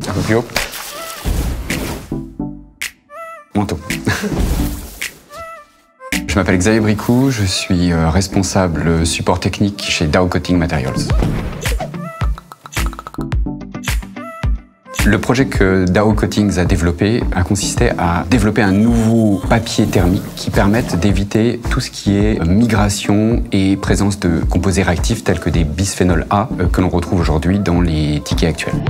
Un peu plus haut. Manteau. Je m'appelle Xavier Bricou, je suis responsable support technique chez Dow Coating Materials. Le projet que Dow Coatings a développé a consisté à développer un nouveau papier thermique qui permette d'éviter tout ce qui est migration et présence de composés réactifs tels que des bisphénols A que l'on retrouve aujourd'hui dans les tickets actuels.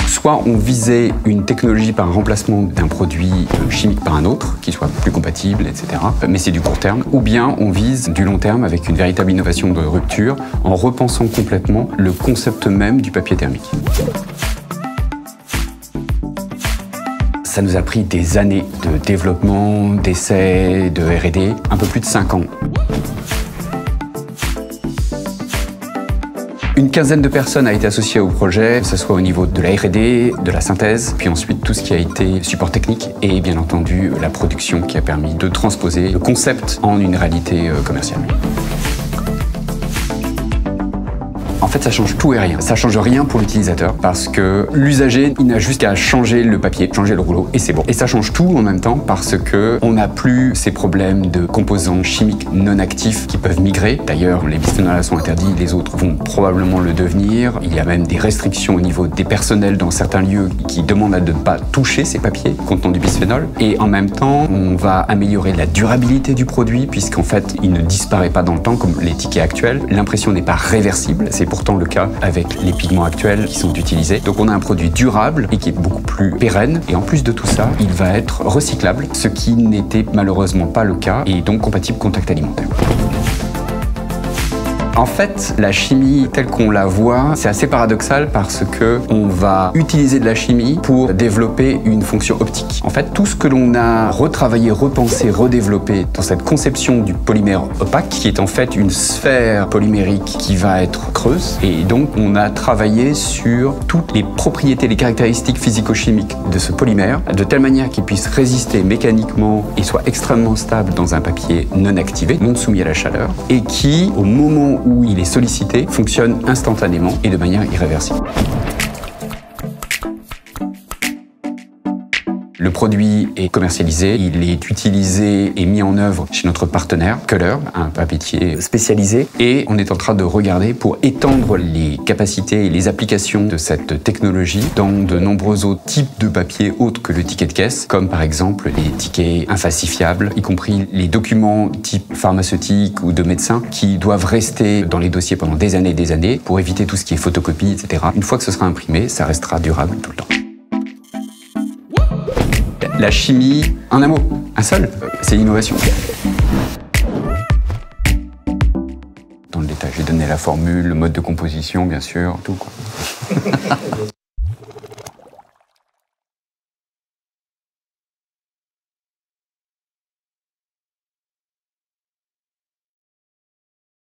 Soit on visait une technologie par un remplacement d'un produit chimique par un autre, qui soit plus compatible, etc. Mais c'est du court terme. Ou bien on vise du long terme avec une véritable innovation de rupture en repensant complètement le concept même du papier thermique. Ça nous a pris des années de développement, d'essais, de R&D, un peu plus de 5 ans. Une quinzaine de personnes a été associée au projet, que ce soit au niveau de la R&D, de la synthèse, puis ensuite tout ce qui a été support technique et bien entendu la production qui a permis de transposer le concept en une réalité commerciale. En fait, ça change tout et rien. Ça change rien pour l'utilisateur parce que l'usager, il n'a juste qu'à changer le papier, changer le rouleau et c'est bon. Et ça change tout en même temps parce que on n'a plus ces problèmes de composants chimiques non actifs qui peuvent migrer. D'ailleurs, les bisphénols A sont interdits, les autres vont probablement le devenir. Il y a même des restrictions au niveau des personnels dans certains lieux qui demandent à ne pas toucher ces papiers contenant du bisphénol. Et en même temps, on va améliorer la durabilité du produit puisqu'en fait, il ne disparaît pas dans le temps comme les tickets actuels. L'impression n'est pas réversible. C'est pourtant le cas avec les pigments actuels qui sont utilisés. Donc on a un produit durable et qui est beaucoup plus pérenne. Et en plus de tout ça, il va être recyclable, ce qui n'était malheureusement pas le cas et donc compatible contact alimentaire. En fait, la chimie telle qu'on la voit, c'est assez paradoxal parce que on va utiliser de la chimie pour développer une fonction optique. En fait, tout ce que l'on a retravaillé, repensé, redéveloppé dans cette conception du polymère opaque, qui est en fait une sphère polymérique qui va être creuse, et donc on a travaillé sur toutes les propriétés, les caractéristiques physico-chimiques de ce polymère, de telle manière qu'il puisse résister mécaniquement et soit extrêmement stable dans un papier non activé, non soumis à la chaleur, et qui, au moment où il est sollicité, fonctionne instantanément et de manière irréversible. Le produit est commercialisé, il est utilisé et mis en œuvre chez notre partenaire Color, un papetier spécialisé, et on est en train de regarder pour étendre les capacités et les applications de cette technologie dans de nombreux autres types de papiers autres que le ticket de caisse, comme par exemple les tickets infalsifiables, y compris les documents type pharmaceutique ou de médecin qui doivent rester dans les dossiers pendant des années pour éviter tout ce qui est photocopie, etc. Une fois que ce sera imprimé, ça restera durable tout le temps. La chimie, un mot, un seul, c'est l'innovation. Dans le détail, j'ai donné la formule, le mode de composition, bien sûr, tout quoi.